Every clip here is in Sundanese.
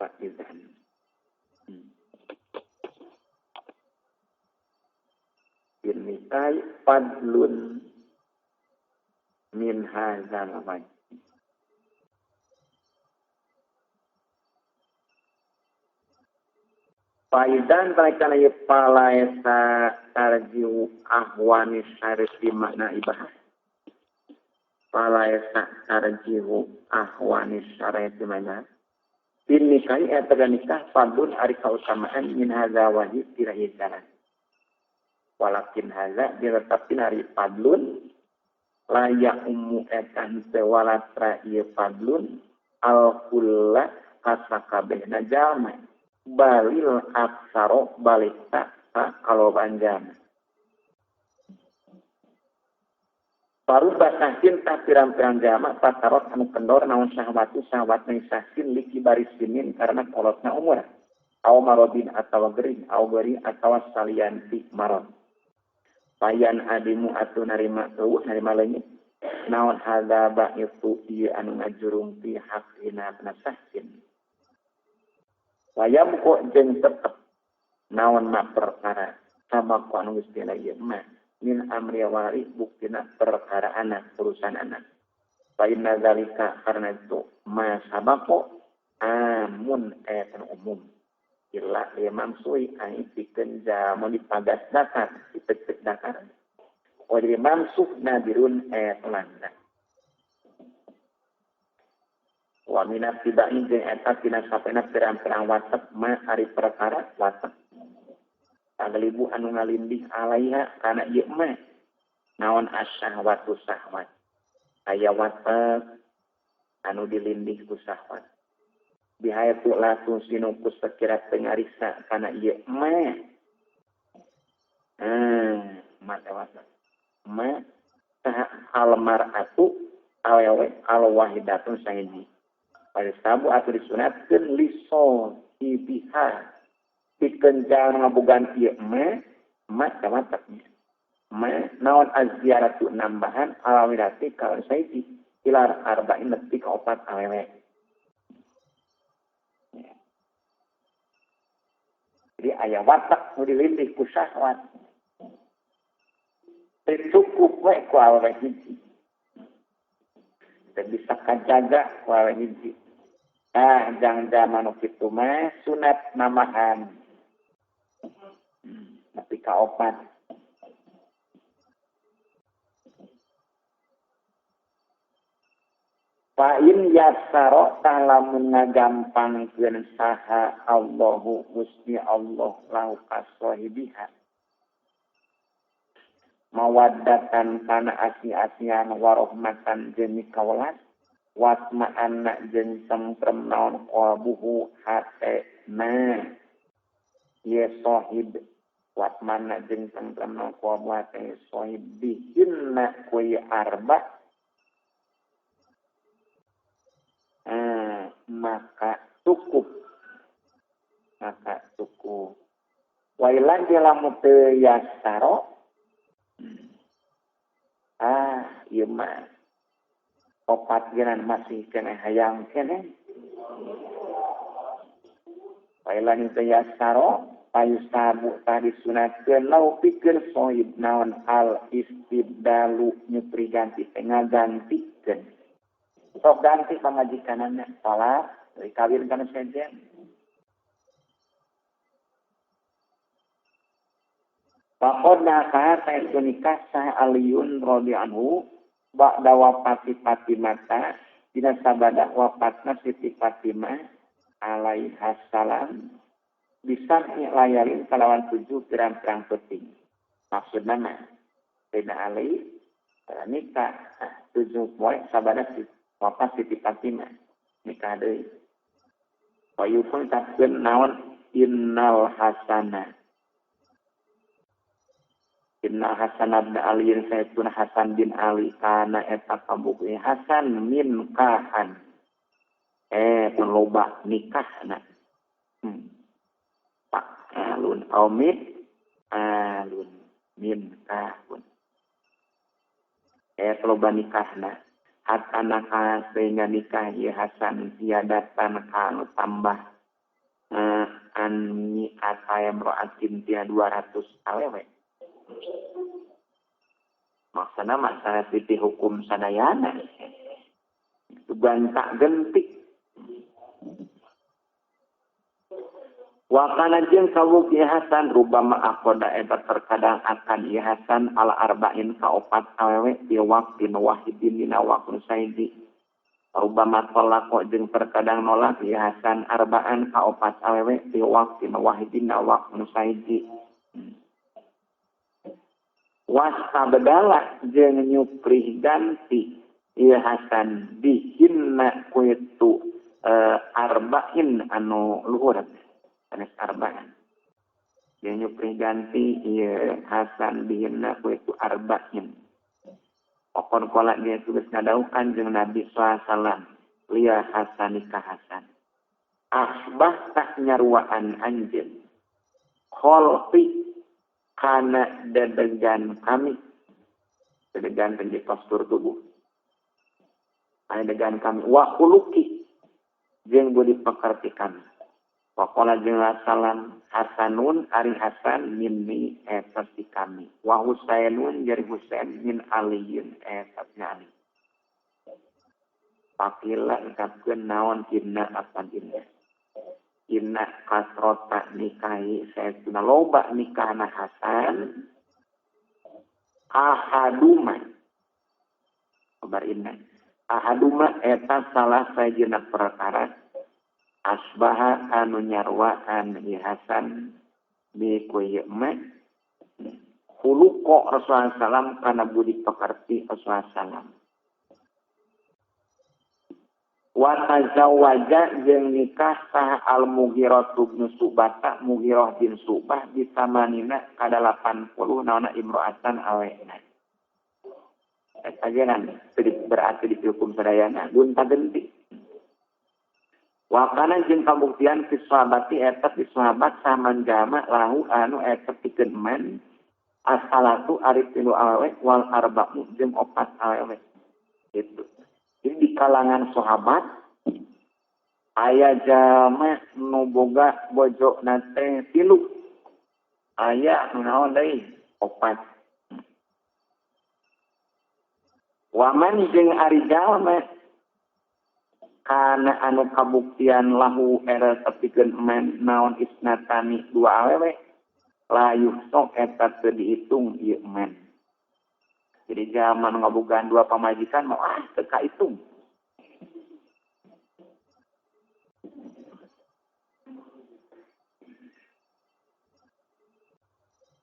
Faizan. Nikahi fadlun min hadzal wajh. Faizan taikana palaesa tarjiu ahwani syarifi makna ibah. Palaesa tarjiu ahwani syarifi makna. Bin nikahi eta nikah fadlun ari kautamaan min hadzal wajh tirahi jalan. Walakin hadza ditetapkeun ari fadlun layak ummu etan tewalatra ieu fadlun al kulla kasakabehna jalma balil aksaro balita kalau banjana paruba sahin ta pirang-pirang jalma patarot anu kendor naon syahwatu syahwat na sahin liki barisinin karena kolotna umur aw marodin atawa gering aw geri atawa salianti marod payan adimu atu narima teuh narima leungit naon hadzaba itu ieu anu ngajurung fi haqqina nasahin wayam kok jeung tetep naon mak perkara sama ku anu geus dina ieu mah min amri wari buktina perkara anak urusan anak fa inna zalika karna itu ma sabaqo amun ayatan umum illa imam sui ai pikeun jamu dipagas dakar dipetek dakar wajib mamsuh nadirun landa wa minat tibain jeung eta tina sapena pirang-pirang wasep ma ari perkara wasep taglibu anu ngalindih alaiha kana ieu mah naon asyahwatu syahwat aya wasep anu dilindih ku syahwat bihayatu langsung sinukus sekira pengariksa kana ieu mah mata wasep ma almar'atu awewe alwahidatun sahiji pada sabu atau disunatkeun lisol ibiha pikeun jalma ngabogan ieu ma tawataknya ma naon azziaratu nambahan alawidati kalau sahiji ilar arba'in nepi ka 4 awewe. Jadi aya watak nu dilindih ku syahwat cukup we ku awewe hiji dan bisa kajaga ku awewe hiji jang zaman kitu mah sunat namahan nepi ka 4 Fa'in yasaro talamun ngagampangkeun saha Allahu Gusti Allah lahu kasohibiha mawaddatan kana asi-asian warahmatan jeung kawelas wasma anna jeung semprem naon qalbuhu hatena ye sahib wasmana jeung semprem naon qalbu hate sahib bihinna kuy arba maka cukup wailan lamun teu yasaro ieu mah opat genan masih kena hayang kene wailan teu yasaro payusabu tadi sunatkeun lau pikeun sohib naon al istibdalu nyupri ganti ngagantikeun sok ganti pamajikanana salah dari kawin kana sejen Pakodna kata itu nikah sah Aliyun radhiyallahu ba'da wafati Fatimah dina sabada wafatna Siti Fatimah alaiha salam bisa layalin kalawan 7 pirang-pirang penting maksudna mah Sayyidina Ali nikah 7 poe sabada wafat Siti Fatimah nikah deui payupun taskeun naon innal hasana Inna Hasan bin Ali Sayyidun Hasan bin Ali kana eta pambuku Hasan min kahan loba nikahna pak alun aumit alun min kahun loba nikahna hatana ka sehingga nikah ya Hasan tiadatan kanu tambah Anni atayam ro'atin dia 200 awewe. Maksana masalah titi hukum sadayana. Bantak gentik. Wakana jeung kawuk ihasan rubama akoda eta terkadang akan ihasan ala arba'in ka 4 awewe di waqtin wahidin dina waqtu saidi. Rubama tolako jeung terkadang nolak ihasan arba'an ka 4 awewe di waqtin wahidin dina waqtu saidi. Wasta bedala jeung nyuprih ganti ihasan bihinna kuitu arba'in anu luhur. Anes arba'in. Dia nyuprih ganti hasan bihinna kuitu arba'in. Okon kolak dia tulis ngadaukan jeung Nabi SAW. Lia hasanika hasan. Asbah tak nyaruaan anjeun. Kholfi kana dedegan kami. Dedegan penji postur tubuh. Dedegan kami. Wa khuluki. Jeung budi pekerti kami. Wakola jeung salam hasanun ari hasan minni seperti kami. Wa husainun jari Husain min aliyin sepertinya Ali. Pakila ikatkeun naon inna apan inna. Inna kasrota nikahi saestuna loba nikahna Hasan. Ahaduma. Kabar inna. Ahaduma eta salah sajeuna perkara asbaha anu nyarwaan ihasan bi kuyema khuluqa Rasulullah sallam kana budi pekerti Rasulullah sallam wa tazawwaja jeung nikah sah al-Mughirah bin Subah Mughirah bin Subah di samanina kada 80 naona imro'atan awena eta genan berarti di hukum sadayana gunta genti. Wakana jeung kabuktian fi sahabati eta fi sahabat saman jama lahu anu eta pikeun men as-salatu ari 3 awewe wal arba'u jeung 4 awewe. Itu. Jadi di kalangan sahabat aya jama nu boga bojona teh 3. Aya nu naon deui 4. Waman jeung ari jalma kana anu kabuktian lahu era tepikeun men naon isnatani 2 awewe layuh sok eta teu dihitung ieu men. Jadi zaman ngabogaan 2 pamajikan mah teu kahitung.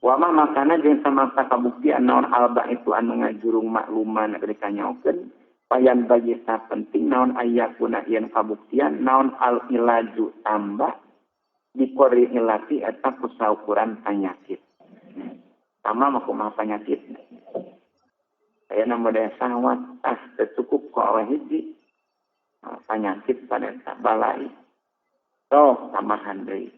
Wama makana jeung samangsa kabuktian naon alba itu anu ngajurung makluman dari kanyaokeun payan bagi penting naon ayakuna yen kabuktian naon al ilaju tambah dikori ilati eta kusaukuran penyakit. Sama makumah penyakit. Aya nama daya sahwat cukup ko awe hiji penyakit pada balai. So tambahan deui.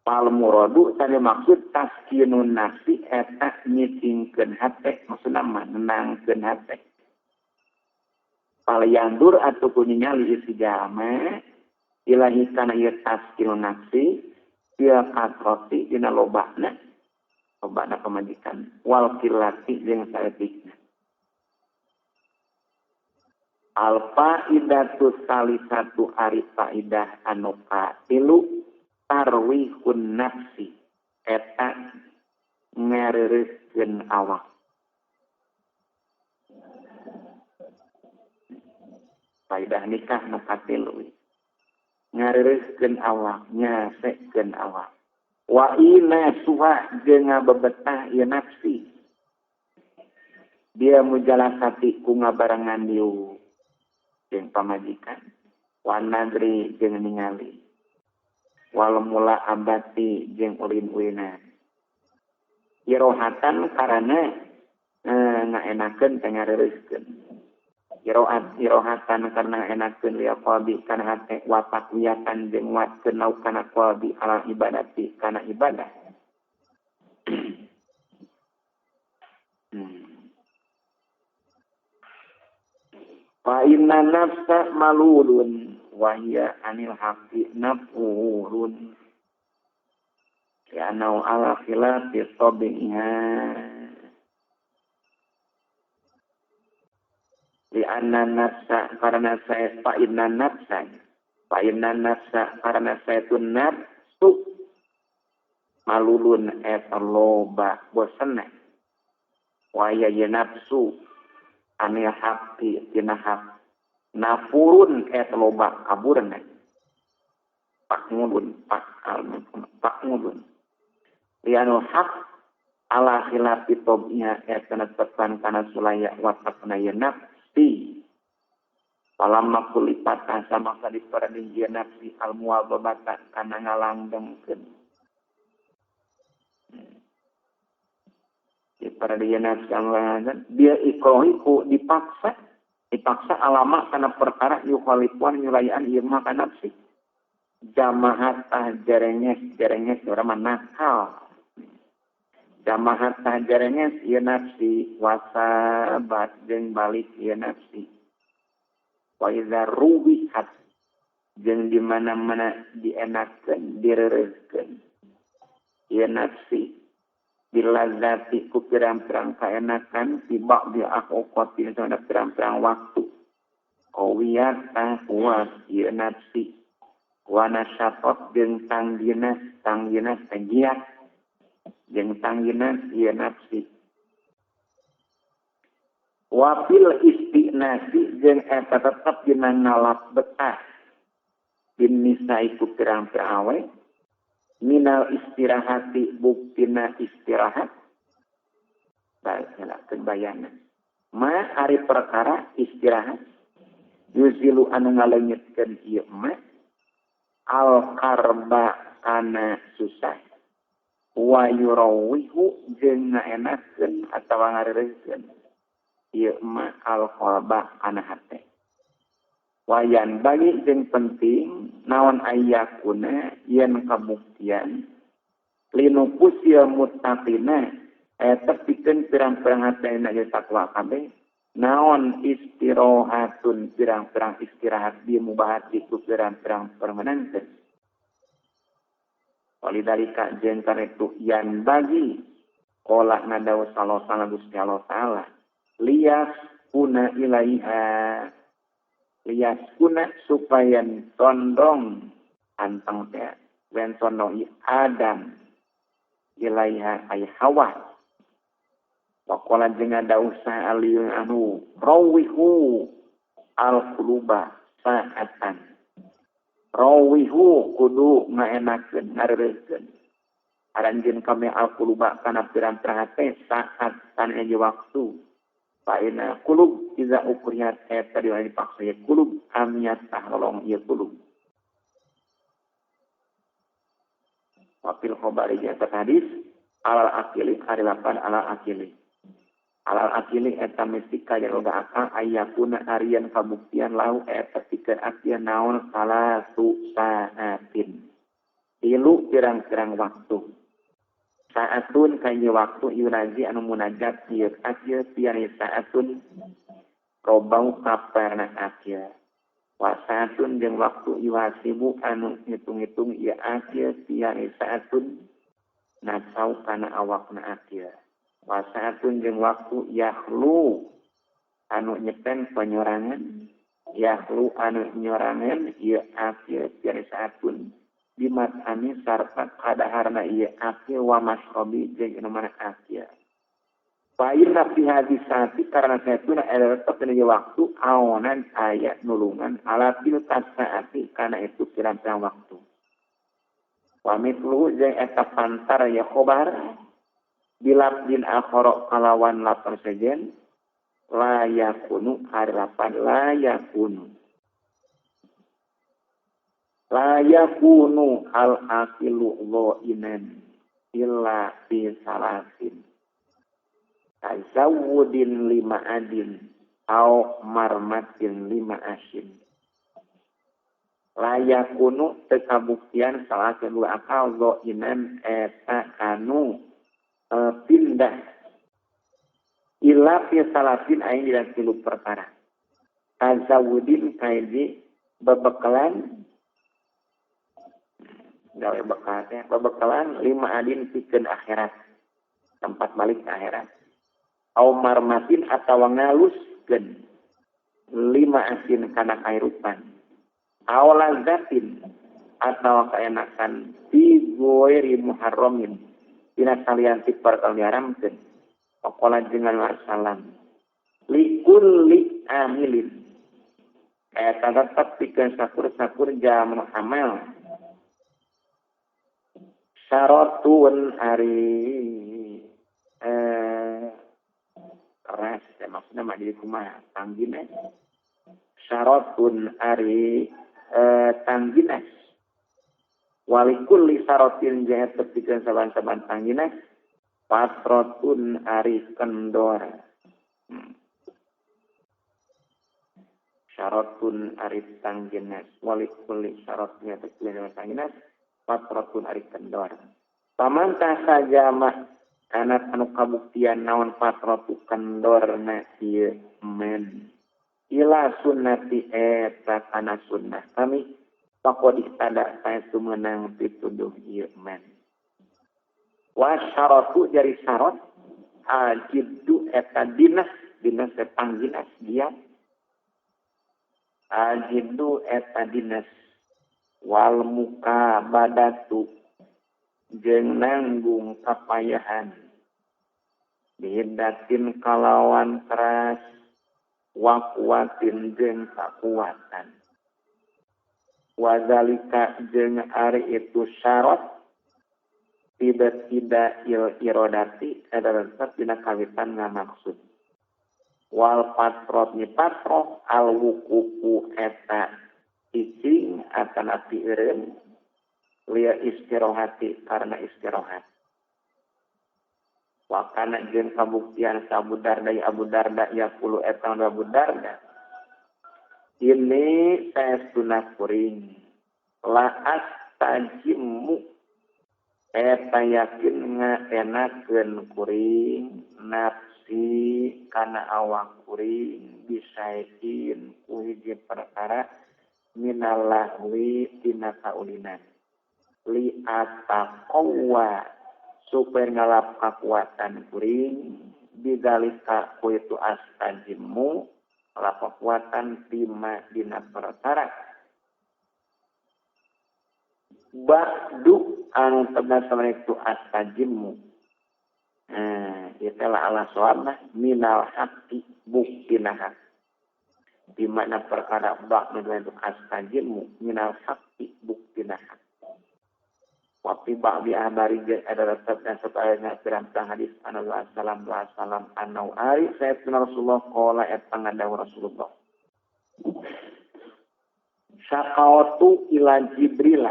Pal muradu tadi maksud taskinun nafsi eta nyitingkeun hate maksudna menangkeun hate. Pal yandur atuh kuningali isi jama ilahi kana ieu taskinun nafsi dia kasroti dina lobana pemajikan wal kilati jeung saeutikna. Al faidatu salisatu ari faidah anu katilu tarwihun nafsi eta ngareureuskeun awak. Faidah nikah nu katilu ngareureuskeun awak, nyasekeun awak. Wa ina suha jeung ngabebetah ieu nafsi. Dia mujalasati ku ngabarengan diu jeung pamajikan. Wa nadri jeung ningali. Wal mula abati jeung ulin-ulinan. Irohatan karena ngaenakeun teh ngareureuskeun. Irohatan karena ngaenakeun liya qalbi kana hate wa taqwiyatan jeung watkeun laukana qalbi ala ibadati kana ibadah. Fa inna nafsa malulun wahya anil haqi nafurun ya nau ala khilafi tabi'iha li anna nafsa karena saya fa inna nafsa karena saya tu nafsu malulun eta loba bosen waya ye nafsu anil haqi tina haq nafurun eta loba kaburan pak ngulun lianul haq ala khilafi tabi'iha eta tepan kana sulaya watakna ye nafsi palamma kulipatan sama kali paradin dia nafsi al-muwababatan kana ngalanggengkeun di paradin nafsi al-muwababatan dia ikrohiku dipaksa alama kana perkara yukhalifuan nyulayan ieu mah kana nafsi jamahat jarenges urang nakal jamahat jarenges ieu nafsi wasabat jeung balik ieu nafsi wa idza ruwihat jeung di mana-mana dienakeun direureukeun ieu nafsi bilazati ku pirang-pirang kaenakan tiba di aqoqati sana pirang-pirang waktu qawiyat kuat ieu nafsi wa nasyatot jeung tanggina giat jeung tanggina ieu nafsi wafil istinasi jeung eta tetep dina ngalap betah bin nisai ku pirang-pirang awe minal istirahati buktina istirahat baiklah kebayana ma ari perkara istirahat yuzilu anu ngaleungitkeun ieu mah al karba kana susah wa yurawihu jeung ngaenakeun atawa ngareureukeun ieu mah al-qalba kana hate. Wayan bagi jeung penting naon ayyakuna yen kabuktian linufusil muttaqina eta pikeun pirang-pirang hatena ge takwa kabeh naon istirahatun pirang-pirang istirahat di mubahat itu pirang-pirang permanenten. Walidalika jeung karetu yan bagi qala nadaw sallallahu alaihi Gusti Allah taala liyas kuna ilaiha liyas kuna supaya tondong antang teh wen tondong Adam ilaiha ay Hawa waqala jeung dausa aliyun anu rawihu al quluba sa'atan rawihu kudu ngaenakeun ngareureukeun aranjeun kami al quluba kana pirang-pirang hate saat kana waktu Paina kulub iza ukriyat eta dipaksa ya kulub amiyat tahlolong ya kulub. Wafil khobari jata hadis alal akili karilapan alal akili. Alal akili eta mistika yang loga akal ayakuna arian kabuktian lau eta pikeun akian naon salatu saatin. Ilu pirang-pirang waktu. Saatun kaya waktu yunaji anu munajat ieu akhir tiari saatun robau kaparna akhir wa saatun jeung waktu yuhasibu anu ngitung-ngitung ieu akhir tiari saatun nasau kana awakna akhir wa saatun jeung waktu yahlu anu nyepen penyorangan yahlu anu nyorangan ieu akhir tiari saatun dimat ani sarta kadaharna ieu akhir wa masrobi jeung anu mana akhir. Fa inna fi hadis saati karena satuna tetep dina waktu aonan aya nulungan ala tilka saati kana itu pirang-pirang waktu. Wa mithlu jeung eta pantar ya khobar bilabdin akhara kalawan lapar sejen la yakunu harapan la yakunu la yakunu al-aqilu dha'inan illa fi salasin tazawudin lima adin au marmatin lima asin la yakunu tekabuktian salah kedua akal dha'inan eta anu pindah illa fi salasin ain dina tilu perkara tazawudin kaidi bebekalan gawe bekal teh bebekalan 5 adin pikeun akhirat tempat balik ke akhirat au marmatin atawa ngaluskeun 5 asin kana kairupan au lazatin atawa kaenakan fi ghairi muharramin dina kalian ti perkara diharamkeun pokona dengan wasallam likulli amilin tetap pikeun sakur jam amal syaratun ari keras ya maksudnya mah jadi kumaha tanggina syaratun ari tanggina walikul li syaratin jahat tepikeun saban-saban tanggina patratun ari kendor syaratun ari tanggina walikul li syaratnya tepikeun tanggina patratun ari kendor pamantah saja mah anak anu kabuktian naon patratu kendorna ieu men ila sunnati eta kana sunnah kami pakodi tada saya sumenang pituduh ieu men wa syaratu jari syarat ajiddu eta dinas sepangginas dia ajiddu eta dinas wal muka badatu jeung nanggung kapayahan dihindatin kalawan keras wakuatin jeung kakuatan wazalika jeung ari itu syarat tidak irodati adalah tetap dina kawitan ngamaksud wal patrot ni patroh al wukufu eta icing atanati eureun lia istirahati karena istirahat wakana jeung kabuktian Abu Darda ya puluh eta Abu Darda ini saya sunah kuring la astajimmu eta yakin ngaenakeun kuring nafsi kana awak kuring bisaekin ku hiji perkara minallahwi tina kaulinan li ataqwa supaya ngalap kekuatan kuring bidalika ku itu astajimmu ngalap kekuatan tima dina perkara ba'du anu tegas sama itu astajimmu itulah ala soalna minal haqqi buktina hak di mana perkara ba'du itu astajimmu minal haqqi buktina hak Wafi ba'di ahbari adalah sabda sepayanya berantang hadis anallah salam anau ari sayyidina Rasulullah qala etangadaw Rasulullah syaqawtu ila Jibril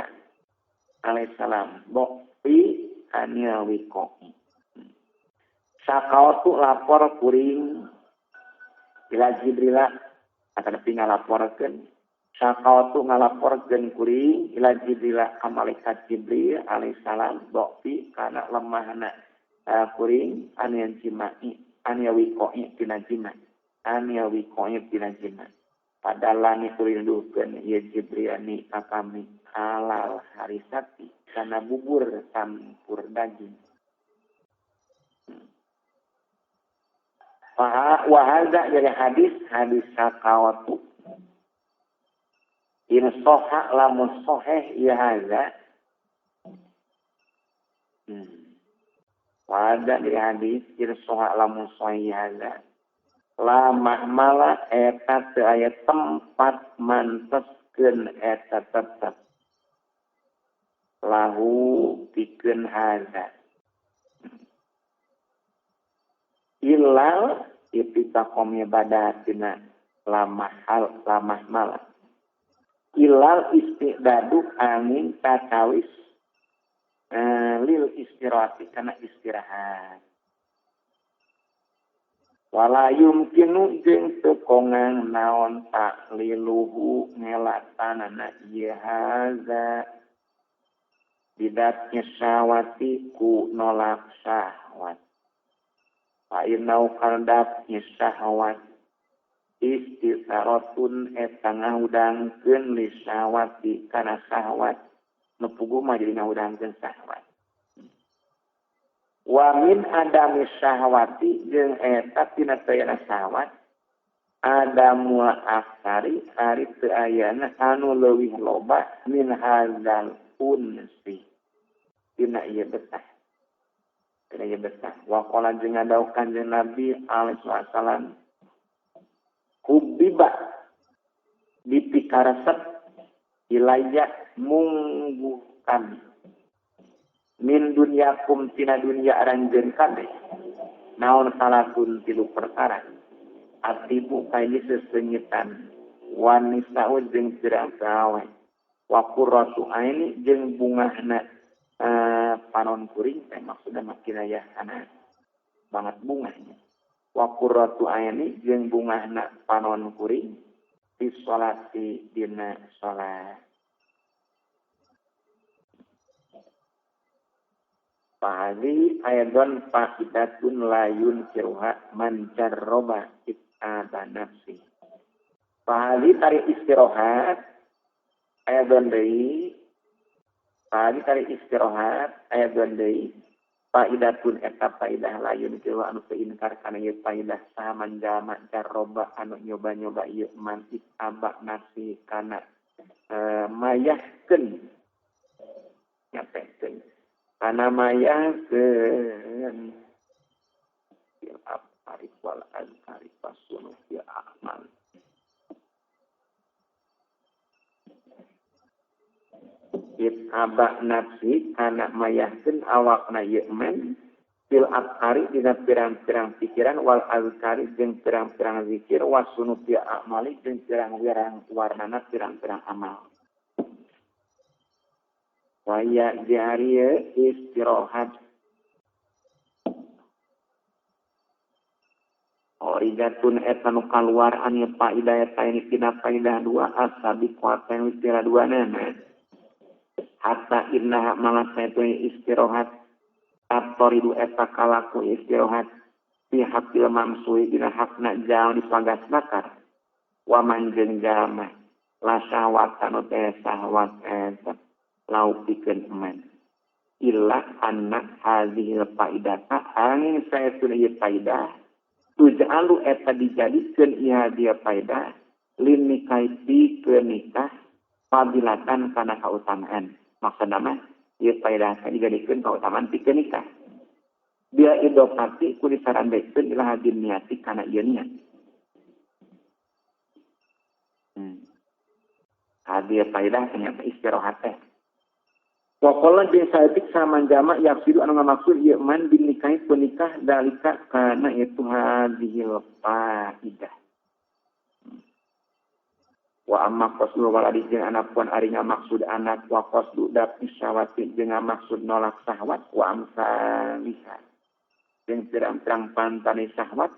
alaihissalam bokti ania wiko'i syaqawtu lapor kuring ila Jibril akan tinggal laporkeun syaqawtu ngalaporkeun kuring ila Jibril ka malaikat Jibril alaihissalam bokti kana lemahna kuring ania jimai ania wiko'i tina jima padahal ni kuring dukeun ieu Jibril ni ka kami halal harisati kana bubur campur daging wa hadza jadi hadis syaqawtu in soha lamun soheh ya hadza wada di hadis in soha lamun soheh ya hadza la mahmala eta teu aya tempat manteskeun eta tetep lahu pikeun hadza ilal ititakom ibadatina la mahmala ilal istidadu angin takawis lil istirahati kana istirahat wala yumkinu jeung teu kongang naon takliluhu ngelatanana ieu haza bidatnya syahwati ku nolak syahwat fa inau kaldaf syahwat istisaratun eta ngahudangkeun li syahwati kana syahwat nupugu mah jadi ngahudangkeun syahwat. Wa min adami syahwati jeung eta tina tayana syahwat adamul aksari ari teu ayana anu leuwih loba min hadzal unsi tina ieu betah. Tina ieu betah. Wa qala jeung ngadawuh Kanjeng Nabi alaihi wasallam hubbiba dipikaresep ilayah munggukan min dunyakum tina dunya aranjeun kabeh naon salatun tilu perkara atibu kaini sesengitan wanisa jeung pirang gawe wa qurratu aini jeung bungahna panon kuring teh maksudna makinayah kana banget bungahnya wa qurratu aini jeung bungahna panon kuring fi sholati dina salat. Fahadi ayadun fa'idatun layun kiruha man jarroba it'aba nafsi. Fahadi tarik istirahat ayadun dahi. Fahadi tarik istirahat ayadun dahi. Fa'idatun eta fa'idah layun kiruha anu keinkar kana ieu fa'idah saha man jama jarroba anu nyoba-nyoba ieu man it'aba nafsi kana mayahkeun nyapekeun kana mayahkeun fil afari wal azkari fasunu fil amal. It'aba nafsi kana mayahkeun awakna ieu man fil afari dina pirang-pirang pikiran wal azkari jeung pirang-pirang zikir wasunu fil amali jeung pirang-pirang warnana pirang-pirang amal. Waya jariye istirahat. Origatun etanu kaluar anu faidah ini tina faidah dua asabi kuatan istirahat dua nana. Hatta inna mangasna itu istirahat atoridu eta kalaku istirahat fi hakil mamsui dina hakna jalan di pagas bakar. Wa manjeun jalma la syahwatan teh syahwat eta lau pikeun eman illa anak hadhil faidata angin saya tuna ieu faidah tuj'alu eta dijadikeun ieu dia faidah lin nikahi pikeun nikah fadilatan kana kautamaan maksudna mah ieu faidah dijadikeun kautamaan pikeun nikah dia idopati ku disarandekeun ila hadin niati kana ieu niat hadir faidah ternyata istirahat teh. Wakola jeung saeutik sama jama yaksidu anu ngamaksud ieu man binikahi punikah dalika kana itu hadhil faidah. Wa amma qasdu waladi jeung anak pun ari ngamaksud anak wa qasdu dafi syahwati jeung ngamaksud nolak syahwat wa amsalihah. Jeung pirang-pirang pantane syahwat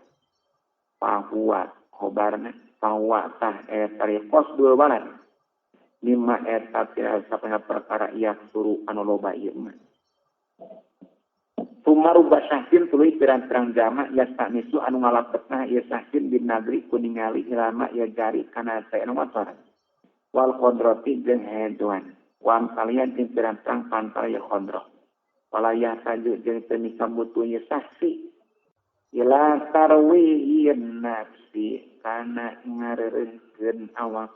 fahuwa khobarna fahuwa tah eta qasdu walad. Lima eta tina sapana perkara ia suruh anu loba ieu mah. Sumaru basahkin tuluy pirang-pirang jama ya sanisu anu ngalapetna ieu sahkin bin nagri kuningali ilama ya jari kana saya anu motor. Wal qadrati jeung hedoan. Wan kalian jeung pirang-pirang pantar ya qadra. Walayah saju jeung teu nikambutunya saksi. Ila tarwihin nafsi kana ngareureukeun awak.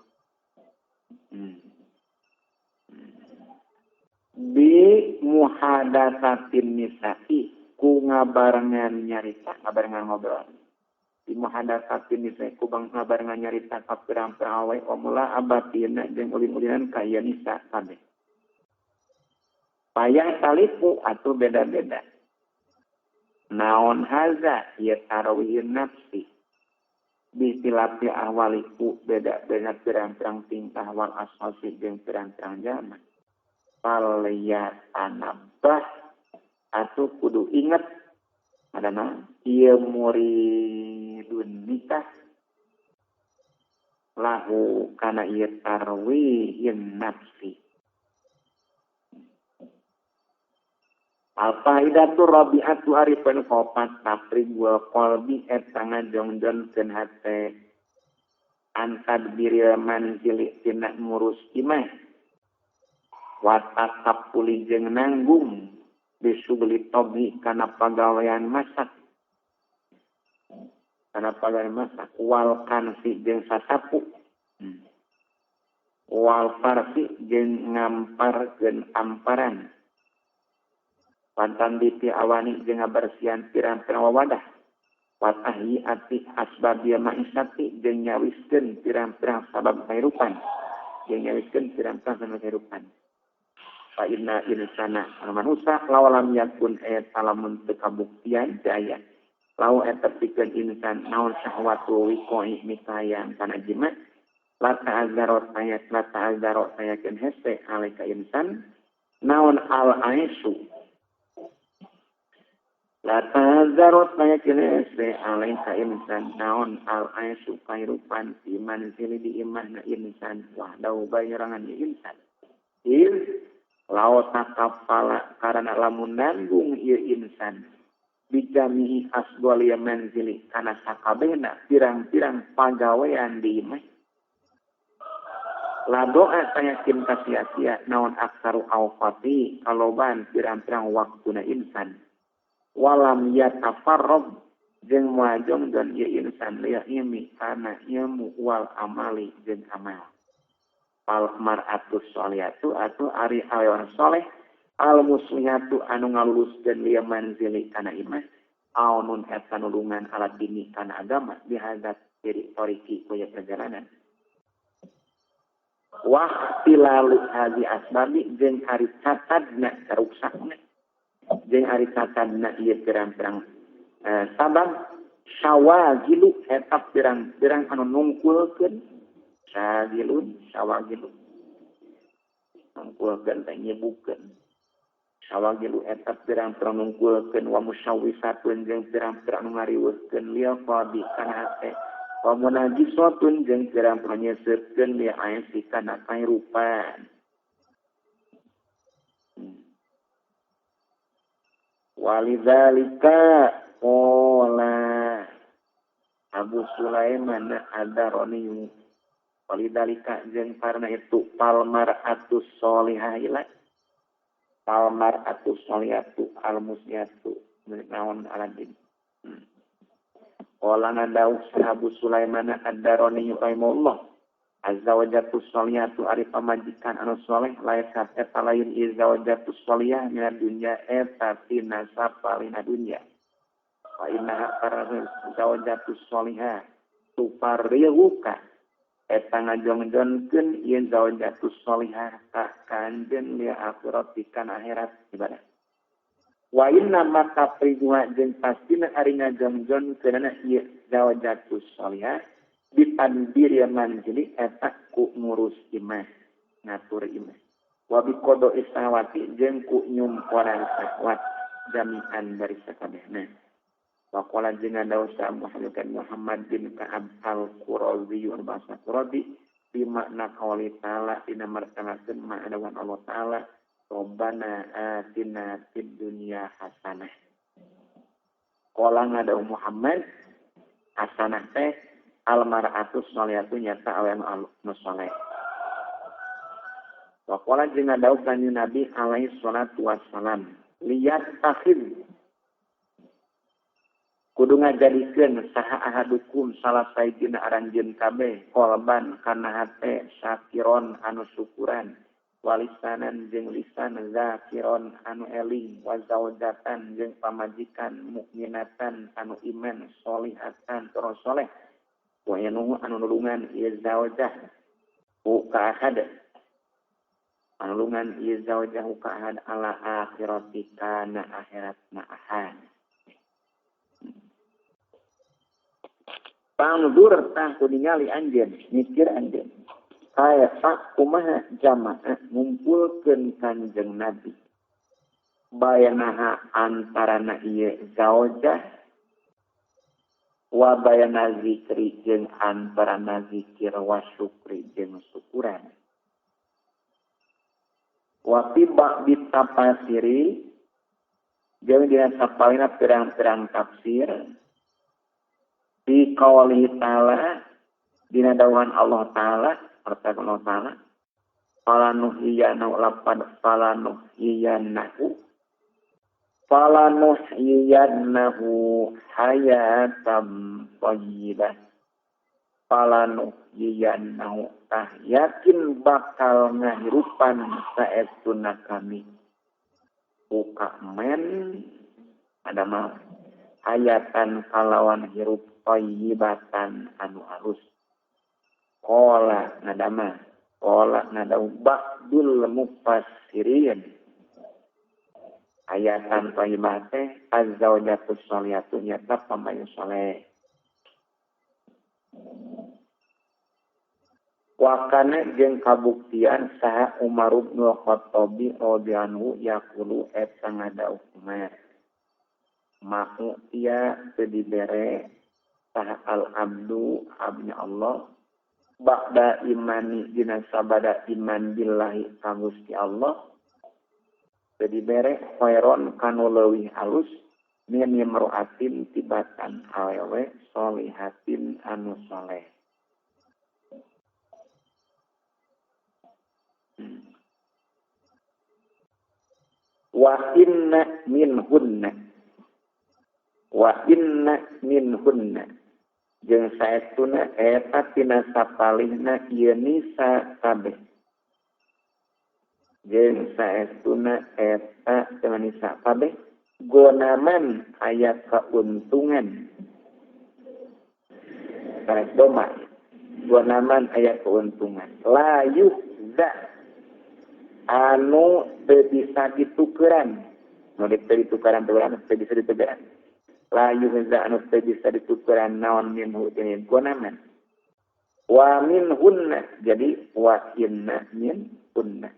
Bi muhadatsatin nisa'i ku ngabarengan nyarita ngabarengan ngobrol bi muhadatsatin nisa'i ku bang ngabarengan nyarita ka pirang-pirang awe omula abatina jeung ulin-ulinan ka ieu nisa kabeh payah talipu atuh beda-beda naon haza ieu tarawih nafsi bistilafi ahwaliku beda-beda pirang-pirang tingkah wal asasi jeung pirang-pirang jaman. Falya tanabah atuh kudu inget adana ieu muridun nikah lahu kana ieu tarwihin nafsi. Al-faidatu rabi'atu arifan kopat tafrig wal qalbi et tangan jongjon keun hate antad biril manzili tina ngurus imah wa takapuli jeung nanggung bisugli tobi kana pagawean masak wal kansi jeung sasapu wal farsi jeung ngamparkeun amparan pantan diti awani jeung ngabersihan pirang-pirang wawadah watahyi ati asbabia ma'isati jeung nyawiskeun pirang-pirang sabab kehidupan fa inna insana manusia lawalam yakun lamun teu kabuktian jaya lau eta pikeun insan naon syahwatu wiqoi mikayang kana jima la ta'azzarot ayakeun hese alaika insan naon al aisu la ta'azzarot ayakeun hese alaika insan naon al aisu kairupan iman sili di imahna insan wahdau bayarangan di insan lau takafala karena lamun nanggung ieu insan bijamihi asgolia manzili kana sakabehna pirang-pirang pagawean di imah la doa sayakin kasia-sia naon aksaru awfati kaloban pirang-pirang waktuna insan walam yatafarrab jeung muajong dan ieu insan liya ilmi kana ilmu wal amali jeung amal al mar'atus sholihatu atau ari ayon soleh al muslihatu anu ngaluluskeun liya manzili kana imah aunun eta nulungan ala dini kana agama bihadat diri toriki kuya perjalanan wah tilalu hadi asbabi jeung ari catadna karuksakna jeung ari catadna ieu pirang-pirang sabab syawagilu eta pirang-pirang anu nungkulkeun syawagilu nungkulkeun teh nyebukeun sawagilu eta pirang-pirang nungkulkeun wa musyawisatun jeung pirang-pirang ngariweuhkeun liya qadi kana hate wa munajisatun jeung pirang-pirang nyeuseutkeun liya aisi kana kairupan walidzalika qala Abu Sulaiman ad-Darani walidzalika jeung karna itu palmar atus sholihah palmar atus soliyatu al-musyatu naon aladin. Qala nadawu sahabu Sulaiman ad-Darani rahimahullah azza wa jalla soliyatu ari pamajikan anu soleh laekat eta lain izza wa jalla soliyah mina dunya eta tina sapalina dunya. Fa inna qarra izza wa jalla solihah tuparriuka eta ngajongjonkeun ieu zawajatus sholihah ka kanjeun li akhirat kan akhirat ibadah wa inna ma tafriduha jeung pastina ari ngajongjonkeun ieu zawajatus sholihah dipandir manjili eta ku ngurus imah ngatur imah wa bi qada isawati jeung ku nyumporan syahwat jami'an dari sakabehna Waqala jeung dausa Muhammad bin Ka'ab al-Qurazi wa bahasa Qurazi di makna qauli ta'ala dina martanakeun ma'anawan Allah ta'ala Rabbana atina fid dunya hasanah. Qala ngadau Muhammad hasanah teh al-mar'atu sholihatu nyata awen al-musoleh. Waqala jeung ngadau kanjeng Nabi alaihi salatu wassalam liat takhid kudu ngajadikeun saha ahadukum salah saeuna aranjeun kabeh qalban kana hate syakiron anu syukuran walisanan jeung lisan zakiron anu eling wa zaujatan jeung pamajikan mukminatan anu iman sholihatan tur saleh wa yanu anu nulungan ieu zaujah ka ahad anu nulungan ieu zaujah ka ahad ala akhirati kana akhiratna ahad. Pangdur tah kuningali anjeun mikir anjeun aya sak kumaha jamaah ngumpulkeun Kanjeng Nabi bayanaha antarana ieu zaujah wa bayana zikri jeung antarana zikir wa syukri jeung syukuran wa tiba bitafasiri jeung dina sapalina pirang-pirang tafsir di qawli ta'ala dina dawuhan Allah Ta'ala pertama Allah Ta'ala falanuhyiyannahu hayatan thayyibah falanuhyiyannahu yakin bakal ngahirupan saestuna kami buka men ada mah hayatan kalawan hirup thayyibatan anu alus qala nadama qala nadau ba'dul mufassirin ayatan thayyibah teh az-zawjatus sholihatu nyata pamayu saleh wakana jeung kabuktian saha Umar bin Khattab radhiyallahu yaqulu eta ngadau Umar mau ia dibere saha al-abdu abnya Allah ba'da imani dina sabada iman billahi ka Gusti Allah dibere khairon kanu leuwih alus min imra'atin tibatan awewe sholihatin anu saleh. Wa inna minhunna jeung saestuna eta tina sapalihna ieu nisa kabeh jeung saestuna eta tina nisa kabeh gonaman aya keuntungan baik doma gonaman aya keuntungan la yuhza anu teu bisa ditukeran nu ditukeran teu bisa ditukeran la yuhza anu teu bisa ditukeran naon minhu ini gonaman wa minhunna jadi wa inna minhunna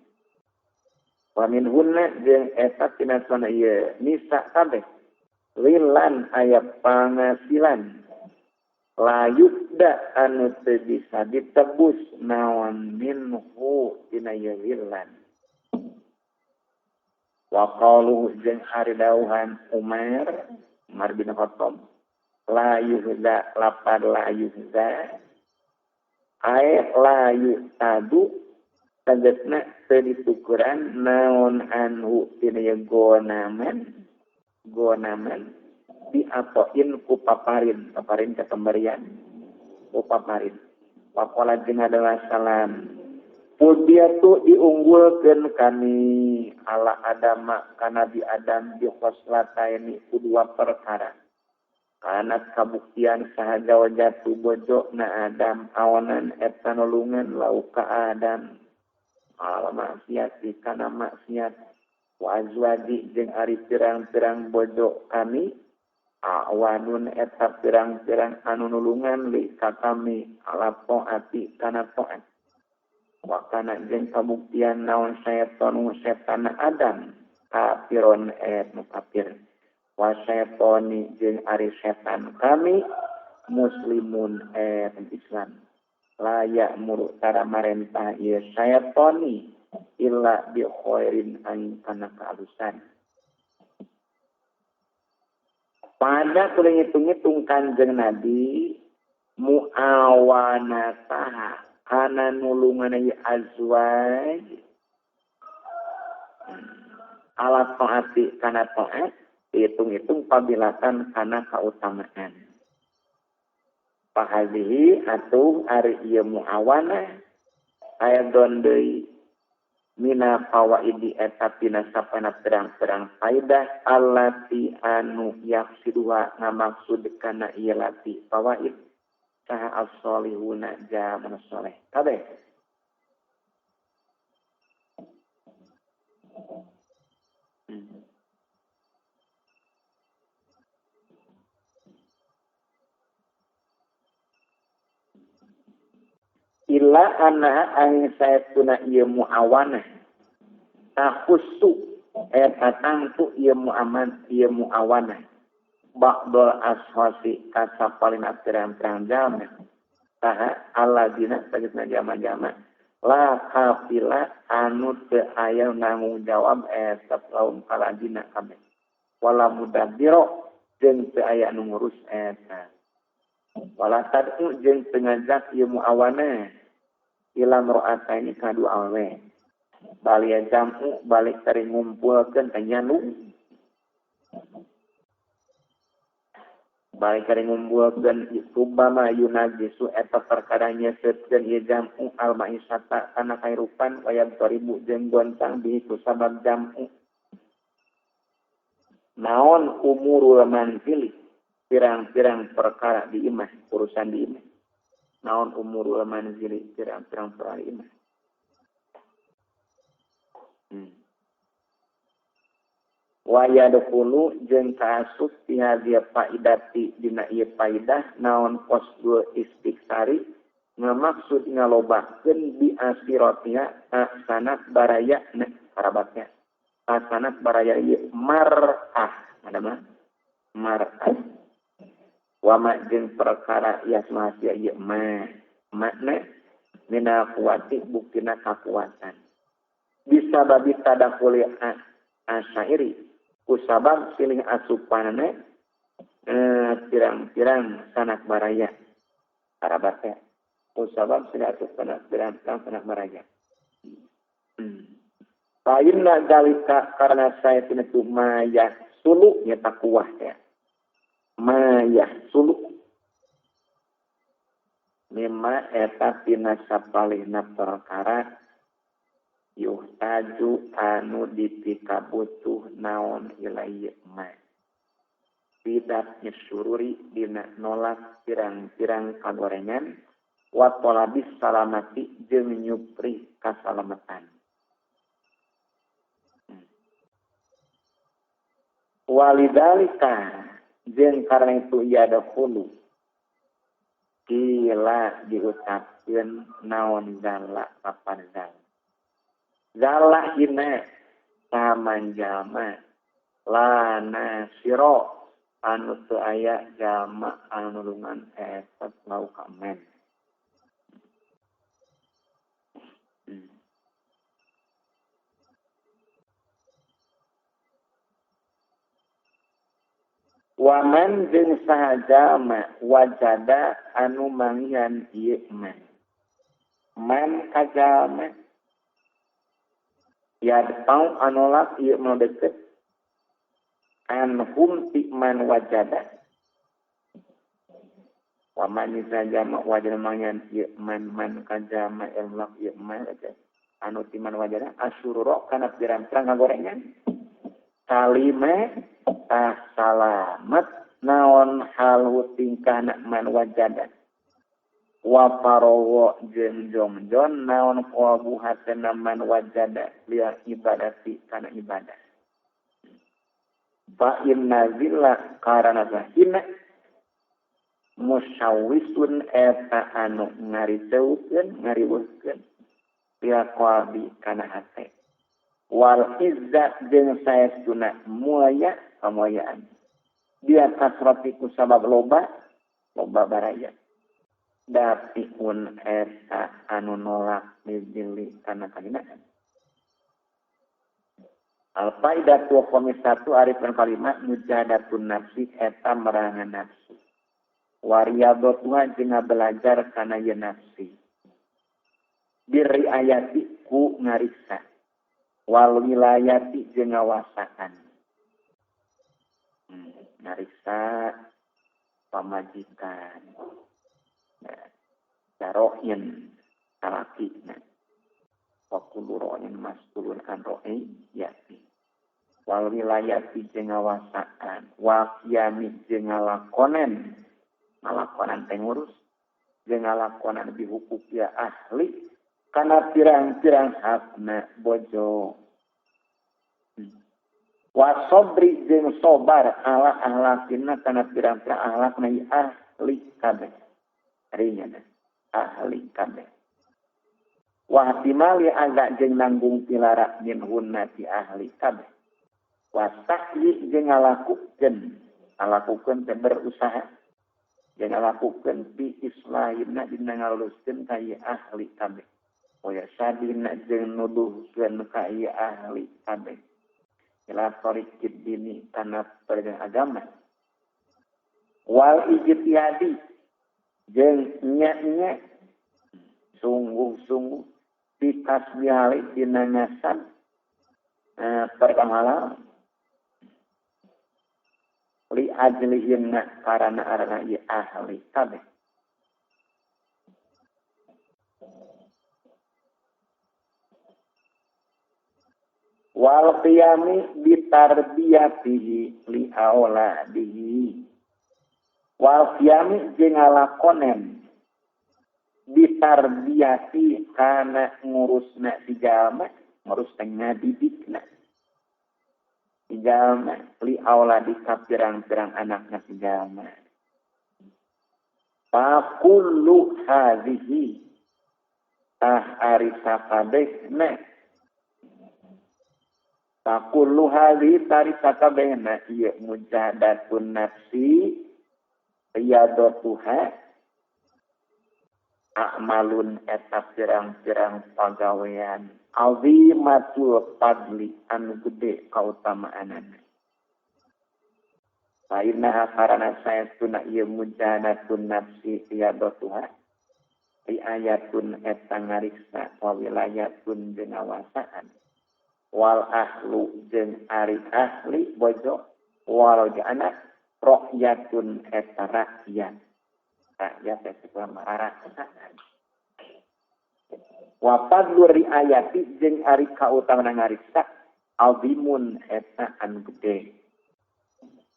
wa minhunna jeung eta tina sana ieu nisa kabeh lilan aya pangasilan la yukda anu teu bisa ditebus naon minhu tina ieu lilan wa qalu jeung ari dawuhan Umar bin Khattab la yuhza lapad la yuhza ay la yuhtadu tegasna teu ditukeran naon anhu tina gonaman di atoin ku paparin ke pemberian ku paparin waqala jeung adalah salam Pudiatu diunggulkeun kami ala Adama kana Nabi Adam bi khoslataini kedua perkara. Kana kabuktian sahaja wajatu bojona Adam awanan eta nulungan lauka Adam. Ala maksiat kana maksiat wa azwaji jeung ari pirang-pirang bojo kami awanun eta pirang-pirang anu nulungan li ka kami ala taati kana taat. Wakana jeung kabuktian naon setan Adam kafiron kafir wa syaiton jeung ari setan kami muslimun Islam la ya'muru tara marentah ieu syaiton illa bi khairin an kana kaalusan pada kuring hitung-hitung Kanjeng Nabi muawanatah kana nulungan ay azwaj ala taati kana taat hitung-hitung pabilatan kana kautamaan pahadihi atuh ari ieu muawanah aya deui mina fawaidi eta tina sapana terang-terang faedah allati anu yaqsiduha ngamaksud kana ieu lati fawaid saha as-solihuna jaman soleh kabeh illa anna ang saestuna ieu muawanah tahussu eta tangtu ieu muawanah ba'dul ashasi kasapalina terang-terang jama saha aladina sagesna jama-jama la kafila anu teu aya nanggung jawab eta kaum kaladina kabeh wala mudabbiro jeung teu aya anu ngurus eta Wala tad'u jeung teu ngajak ieu muawana ila mar'ataini kadu awe. Bali jam'u balik tari ngumpulkeun tanya nu. Balik tari ngumpulkeun subama yunajisu eta perkara nyeutkeun ieu jam'u al-ma'isata kana kairupan wayam toribu jeung goncang bihi sabab jam'u. Naon umurul manzili pirang-pirang perkara di imah, urusan di imah. Naon umurul manzili pirang-pirang perkara di imah. Wa yadkhulu jeung kaasup fi hadhihi faidati dina ieu faidah naon qasdul istiksari ngamaksud ngalobahkeun bi asiratiha sanad baraya karabatnya. Sanad baraya ieu mar'ah, ada mah mar'ah. Wa ma jeung perkara yasma sia ieu makna mina kuwati buktina kakuatan. Bisa babi tadakuli asyairi kusabab silih asupanana pirang-pirang sanak baraya karabatnya. Kusabab silih asupanana pirang-pirang sanak baraya. Fa'inna dalika karena saya tinatu mayah sulu ya takuah ya. Mayah sulu. Mimma eta tina sapalihna perkara yuhtaju anu dipikabutuh naon ilaiya ma. Tidak nyesururi dina nolak pirang-pirang kagorengan wa talabis salamati jeung nyupri kasalamatan. Walidalika jeung karena itu ia dahulu kila diucapkeun naon zalla papan zalla. Zalla hina samanjama lana siro anu teu aya jalma anu nulungan esot lau kamen. Waman jeung sahajama wajada anu mangyan ieu man kajama yadpau anolak ieu nu deukeut anhum ti man wajada. Waman sahajama wajada mangyan ieu man kajama elak ieu anu ti man wajada asyurura kana pirang-pirang ngagorengan kalima salamat naon halu tingkahna man wajada wa farawa jeung jomjon naon qabuhatna man wajada liya ibadati kana ibadah. Fa inna zilla karana sahina musyawisun eta anu ngariteukeun ngariweuhkeun liya qalbi kana hate. Wal izzat jeung saestuna muaya kamuayaan dia kasratiku sabab loba baraya dapiun eta anu nolak mijili kana kahinaan. Al-faidatu khomisatu arifan kalimat mujahadatun nafsi eta merangan nafsu wariyadatuha jeung belajar kana ye nafsi biriayati ku ngariksa wal wilayati jeung ngawasaan. Ngariksa pamajikan. Darohin salakina. Wa kullu ra'in mas'ulun an ra'i yati. Wal wilayati jeung ngawasaan, wa qiyami jeung ngalakonan teh ngurus jeung ngalakonan bihuquq ya ahli kana pirang-pirang hakna bojo. Wa sabri jeung sabar ala ahlakina kana pirang-pirang ahlakna ahli kabeh. Arinya ahli kabeh. Wa timali agak jeung nanggung pilara min hunna ti ahli kabeh. Wa sahyi jeung ngalakukeun teh berusaha jeung ngalakukeun fi islahina dina ngaluluskeun ka ahli kabeh. Waya sadina jeung nuduhkeun ka ieu ahli kabeh ila tariqid dini kana perjalanan agama wal ijtihadi jeung nya sungguh-sungguh dikasbiali dina nyasan perkara halal li ajlihinna karana arana ieu ahli kabeh. Wal qiyami bitarbiyatihi li auladihi. Wal qiyami jeung ngalakonen bitarbiyati kana ngurusna si jalma, ngurus ngadidikna. Si jalma li auladi ka pirang-pirang anakna si jalma. Fa kullu hadhihi ari sakabehna Fakulu hali tari sakabehna iya mujahadatun nafsi riyadotuha a'malun eta pirang-pirang pagawean azimatul fadli anu gede kautamaanana. Fainna karana sayatuna iya mujahadatun nafsi riyadotuha riayatun eta ngariksa wa wilayatun jenawasaan. Wal ahlu jeung ari ahli bojo wal anak rakyatun eta rakyat eta mararasakan wa fadlu riayati jeung ari kautamaan ngariksa azimun eta anu gede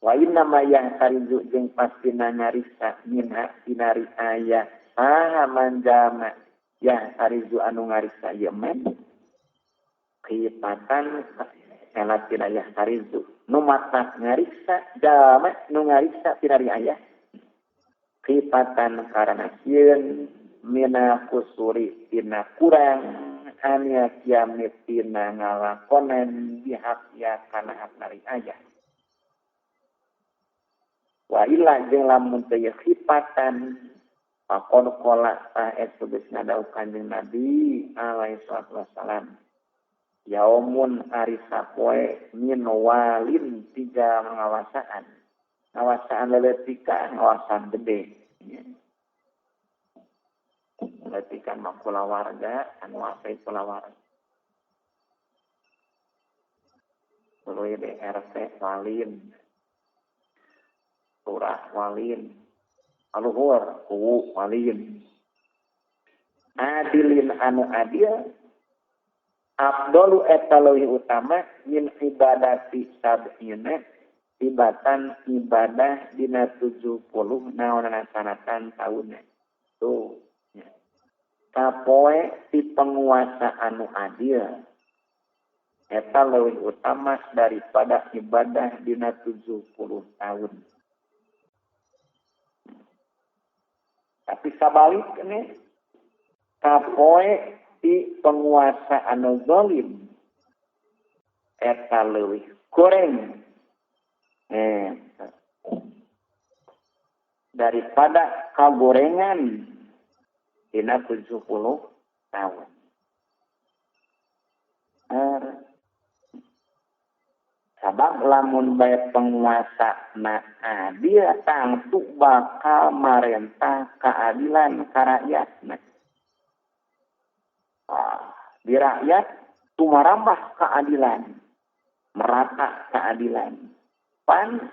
wa inna ma yahtarizu jeung pastina ngariksa minha sinari ayat manjama yahtarizu anu ngariksa ieu men kipatan elatin ayah tarizu numata ngariksa dama nu ngariksa tinari ayah kipatan karena sieun mina kusuri tina kurang ania kiamit tina ngalakonen bihak ya kana hak nari ayah wa illa jeung lamun teu kipatan pakon kola ta esubis ngadau kanjeng Nabi alaihi wasallam yaumun ari sapoe min walin tiga ngawasaan. Ngawasaan leletika, ngawasaan gede. Leletikan makula warga, nguasai pula warga. Tuluy RT walin. Turah walin. Aluhur, kuwu walin. Adilin anu adil Abdul eta leuwih utama min ibadati sab'ina tibatan ibadah dina 70 naonana sanatan taunna. Tuh. Ya. Kapoe ti penguasa anu adil eta leuwih utama daripada ibadah dina 70 tahun. Tapi sabaliknya kapoe di penguasa anu zalim eta leuwih goreng daripada kagorengan dina 70 tahun. Sabab lamun bae penguasa na adil tangtu bakal marentah keadilan ka rakyatna. Di rakyat tumarambah keadilan, merata keadilan. Pan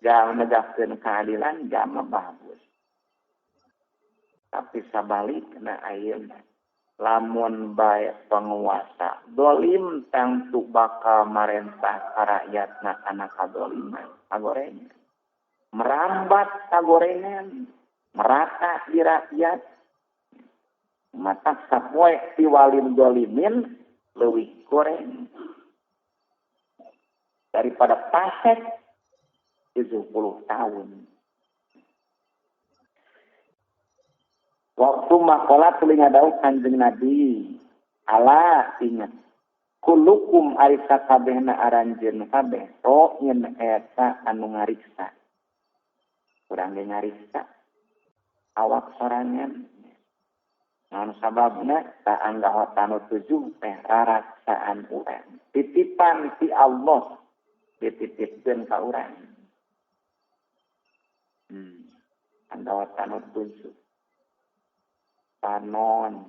jangan negahkeun keadilan jangan bagus. Tapi sabalikna ayeuna lamun bae penguasa dolim tangtu bakal marentah ka rakyatna kana kadoliman, kagorengan. Merambat kagorengan, merata di rakyat. Mata sapoe ti walin dolimin leuwih goreng daripada pasek 70 tahun. Waktu makola tuluy ngadau Kanjeng Nabi, ala ingat kulukum ari sakabehna aranjeun kabeh ro'in eta anu ngariksa. Urang ge ngariksa awak sorangan. Namun sababna tak anggawa tanu 7 teh raraksaan urang. Titipan ti Allah dititipkeun ka urang. Andawa tanut tujuh. Tanon.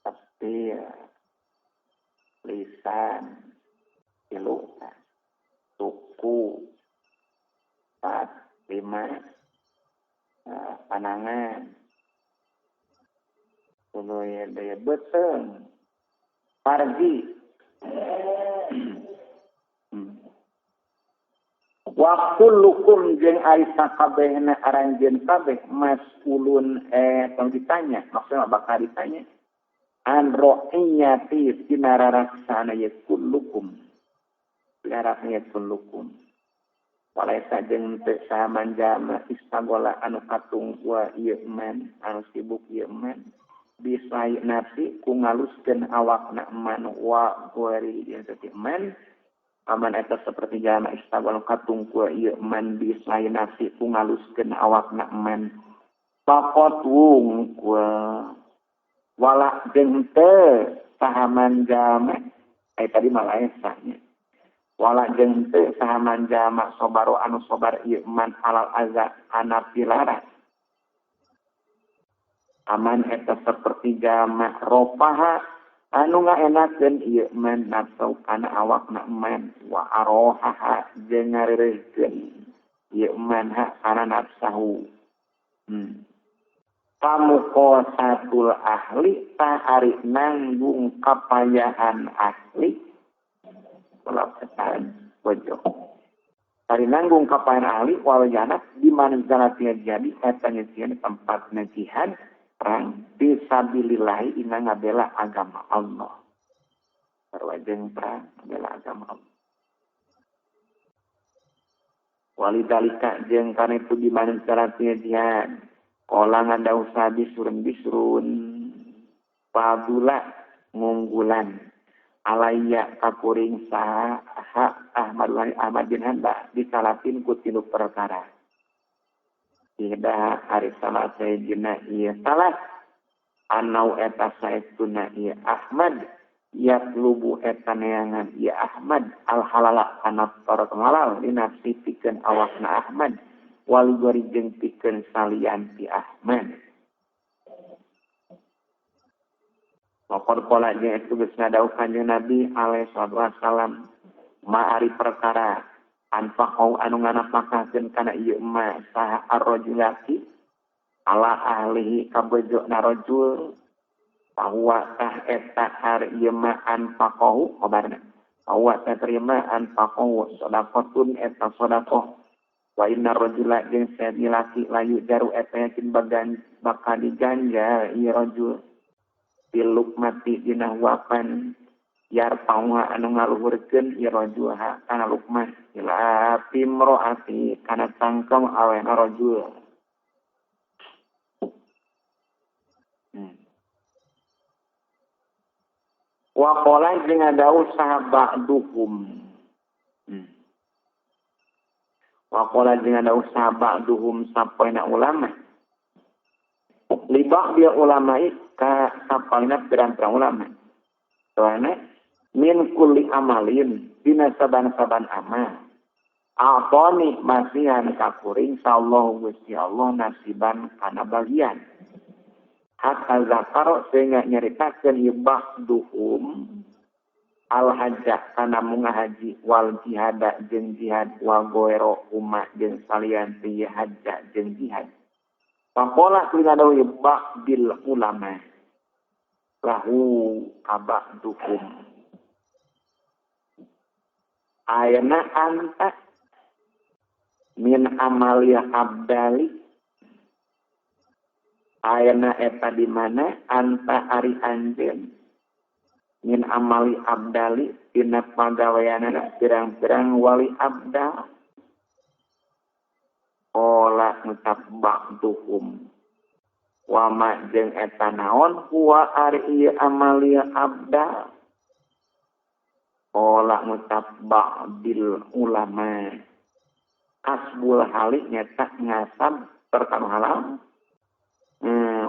Tepil. Lisan. Iluka. Suku. 4, 5. Panangan. Tuluy daya beteng. Pargi. Wa kullukum jeung ari sakabehna aranjeun kabeh mas'ulun tong ditanya, maksudna bakal ditanya. An ro'iyati tinararaksana ya kullukum. Biarapnya kullukum. Walaisa jeung teu saman jama istagola anu katung wa ieu man, anu sibuk ieu man. Bisai nafsi ku ngaluskeun awakna man wa gori ieu teh man. Aman eta seperti jama istagol katung ku ieu man bisai nafsi ku ngaluskeun awakna man. Pakot wung ku wala jeung teu sahaman jama tadi malaesanya. Wala jeung teu sahaman jama sobaro anu sobar ieu man alal azza ana pilara. Aman eta seperti jama ropaha anu ngaenakeun ieu man nafsu kana awakna man wa arohaha jeung ngareureukeun ieu man kana nafsahu. Pamukosatul ahli ta ari nanggung kapayaan ahli pelaksanaan wajah. Ari nanggung kapayaan ahli wal janat di mana zalatia jadi katanya di tempatna jihad perang fisabilillah ina ngabela agama Allah. Perwajeng perang ngabela agama Allah. Walidalika jeung kana itu di mana zalatia jihad kolangan daus bisurun pabula ngunggulan alaya kapuring saha Ahmad bin Hanbal disalapin ku tilu perkara. Ida hari salat sayyidina iya salat anau eta saestuna iya Ahmad yatlubu eta neangan iya Ahmad al halala kana perkara halal dinafsi pikeun awakna Ahmad wal gori jeung pikeun salian ti Ahmad. Mokor pola jeung itu geus ngadauh kanjeng Nabi alaihi wasallam ma'ari perkara anfaqau anu nganapakakeun kana ieu ma saha ar-rajulati ala ahlihi kabejona rajul bahwa tah eta hari ieu ma anfaqau kabarna bahwa tah terima anfaqau sedekahun eta sedekah wa inna rajula jeung sadilaki layu jaru eta yakin bagan bakal diganja ieu rajul piluk mati dina wapan yar paunga anu ngaluhurkeun ieu rajul kana lukman ila timroati kana tangkem awena rajul. Wa qala jeung ngadauh sahabat duhum. Wa qala jeung ngadauh sahabat duhum sapoena ulama. Libah dia ulama ka sapoena pirang-pirang ulama. Soalna min kulli amalin dina saban-saban amal. A'tani masihan kapuring sallallahu Gusti Allah nasiban kana bagian. Hatta zakaro sehingga nyeritakeun ieu ba'duhum al-hajjah kana munga haji wal jihada jeung jihad wa goero umat jeung salian ti hajjah jeung jihad. Pakola kulingadawi ba'dil ulama lahu aba'duhum ayana anta min amalia abdali ayana eta di mana anta ari anjeun min amali abdali dina pagaweanana pirang-pirang wali abdal ola ngucap ba'duhum wa ma jeung eta naon huwa ari ieu amalia abdal ola ngucap ba'dil ulama asbul halik nyata ngasab perkara halal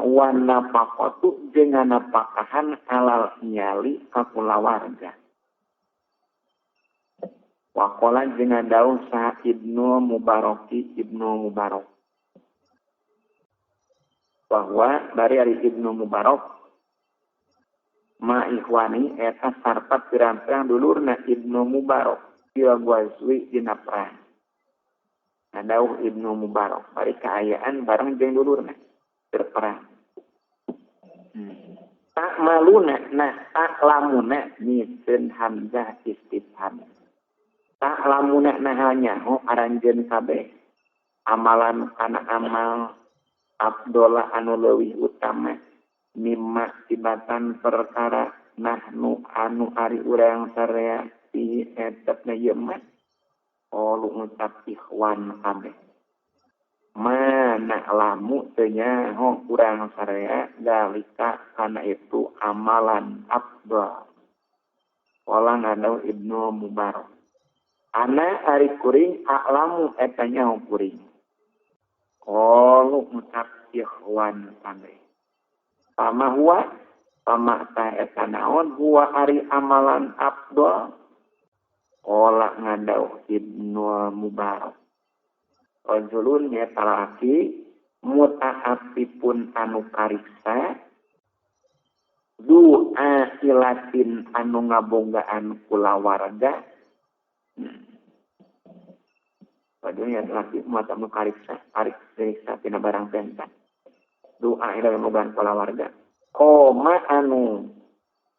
wa nafaqatu jeung nafaqahan halal nyali ka kulawarga. Wa qala jeung dawuh sa Ibnu Mubarak bahwa dari Ibnu Mubarak ma ikhwani eta sarta pirang-pirang dulurna Ibnu Mubarak dia guazwi dina perang. Nadauh Ibnu Mubarak bari kaayaan bareng jeung dulurna berperang. Tak maluna tak lamuna misen hamzah istifham. Tak lamuna hanya aranjeun kabeh amalan kana amal abdola anu leuwih utama mimma tibatan perkara nahnu anu ari urang sarea di etapna ieu mah olu ngucap ikhwan kabeh mana lamu teu nyaho urang sarea dalika kana itu amalan afdal wala ngadau Ibnu Mubarak ana ari kuring aklamu eta nyaho kuring olu ngucap ikhwan kabeh pama huwa pama ta eta naon huwa ari amalan afdal ola ngadau Ibnu Mubarak rajulun nyata laki muta'affifun anu kariksa du'a ilatin anu ngabonggaan kulawarga padahal laki mata anu kariksa tina barang pentan du'a ila ngabonggaan kulawarga koma anu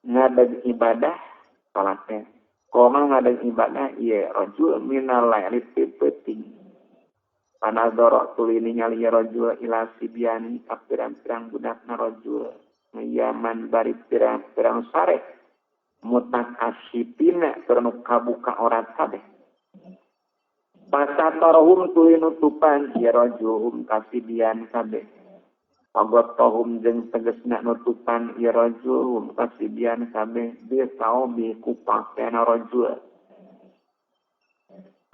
ngadeg ibadah salatnya koma ngadeg ibadah ieu rajul minal laili penting panadoro tulini nyali rajul ila sibyani pirang-pirang budakna rajul yaman bari pirang-pirang sare mutakasipina ternu kabuka orat kabeh pasatarhum tulinutupan ya rajulhum kasibyan kabeh pagotohum jeung tegesna nutupan ya rajulhum kasibyan kabeh bisaobi kupakena rajul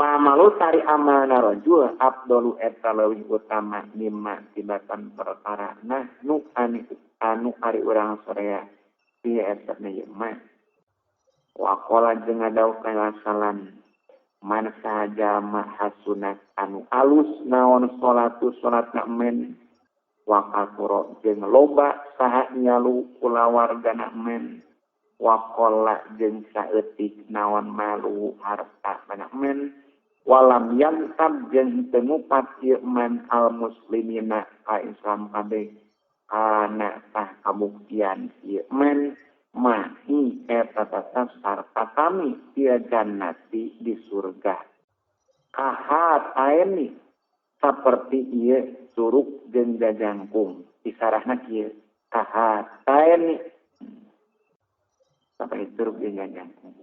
pamalu tari amalna rajul afdalu eta leuwih utama mimma tibatan perkara nah nu anu ari urang sarea ieu eta ieu mah wa qala jeung ngadau kalasalan man sahaja mahasunat anu alus naon salatna men wa kasura jeung loba saha nyalu kulawargana men wa qalla jeung saeutik naon malu harta mana men walam yantab jeung teu ngupat ieu man al muslimina ka Islam kabeh kana tah kabuktian ieu man mahi eta tetap sarta kami dia jannati di surga kahat aeni saperti ieu curug jeung jajangkung isarahna kieu kahat aeni saperti curug jeung jajangkung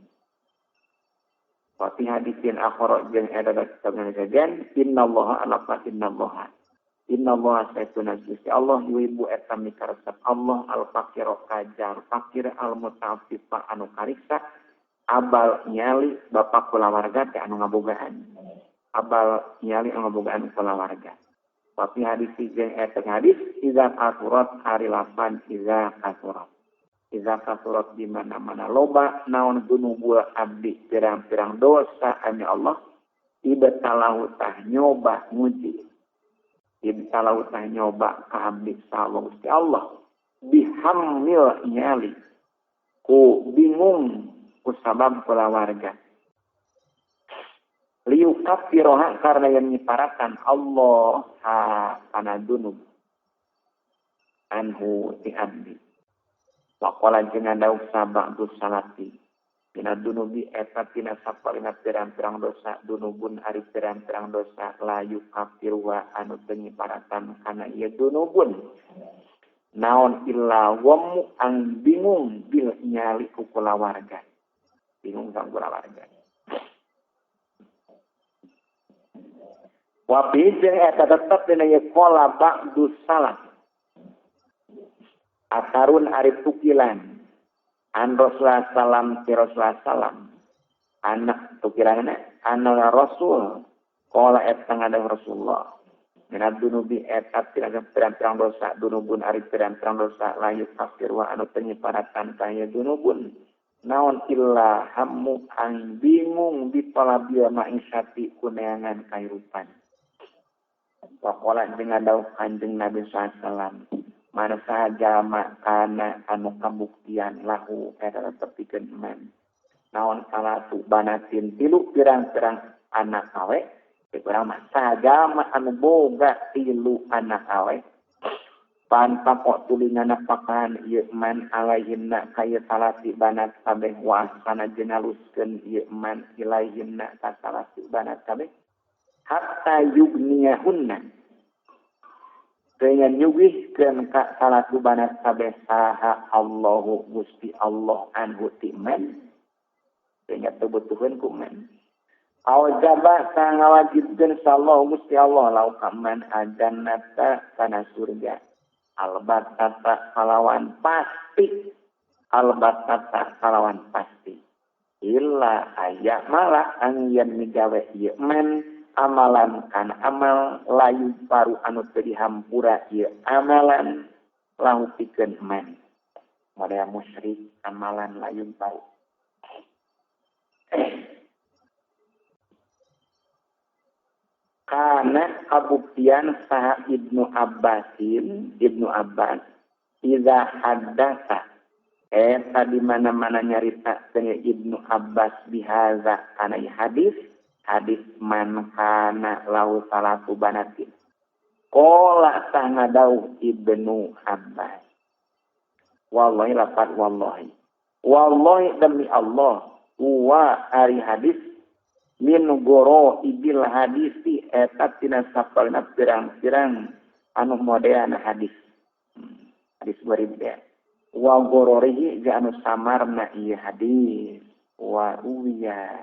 wa fi hadisin akhara jeung ada kitabna jajan innallaha sayyiduna Gusti Allah yuibu eta mikarsep Allah al-fakir kajar fakir al-muta'affifa anu kariksa abal nyali bapak kulawarga teh anu ngabogaan abal nyali anu ngabogaan kulawarga wa fi hadis jeung eta hadis iza kasurat hari lapan iza kasurat di mana-mana loba naon dunubul abdi pirang-pirang dosa ani Allah ibtalahu tah nyoba nguji ibtalahu tah nyoba ka abdi sallallahu Gusti Allah bihamil nyali ku bingung ku sabab kulawarga liukafiroha karena yang nyiparakan Allah kana dunub anhu ti abdi waqala jeung dauk sabab salati tina dunubi eta tina sapalina pirang-pirang dosa dunubun ari pirang-pirang dosa layu kafir wa anu teu nyiparatan kana ieu dunubun naon illa wamu ang bingung bil nyali ku kulawarga bingung sang kulawarga wa bi jeung eta tetep dina ieu qala ba'du salaf atarun arif tukilan an Rasulullah salam ti Rasulullah salam anak tukilanna anna Rasul qala eta ngadang Rasulullah minad dunubi eta pirang-pirang dosa dunubun ari pirang-pirang dosa layu kafir wa anu teu nyiparatan kaya dunubun naon illa hammu ang bingung ditolabiya ma'isyati kuneangan kahirupan Pakola dengan daun kanjeng Nabi SAW. Mana saja makana anu kabuktian lahu adalah tepikeun man. Naon salatu banatin tilu pirang-pirang anak awe. Kurang mah saja anu boga tilu anak awe. Pan pakok tulingan pakan ieu man alaihinna kaya salasi banat kabeh wasana jenaluskeun ieu man ilaihinna ka salasi banat kabeh hatta yugniahunna dengan nyugihkeun ka salasi banat kabeh saha Allahu Gusti Allah anhu timan dengan tubutuheun ku man awjaba sang ngawajibkeun sallallahu Gusti Allah lau kaman ajannata kana surga albatata kalawan pasti albatata kalawan pasti illa aya malah angyan migawe ieu man amalan kana amal layu paru anu teu dihampura ieu amalan lahu pikeun man model musyrik amalan layu paru karena kabuktian saha Ibnu Abbas iza haddasa di mana-mana nyarita dengan Ibnu Abbas bihaza kana hadis man kana lau salatu banatin qala sangadau Ibnu Abbas wallahi lafaz wallahi demi Allah wa ari hadis min goro ibil hadisi eta tina sapalna pirang-pirang anu modeana hadis hadis beribda wa gororihi ja anu samarna ieu hadis wa uya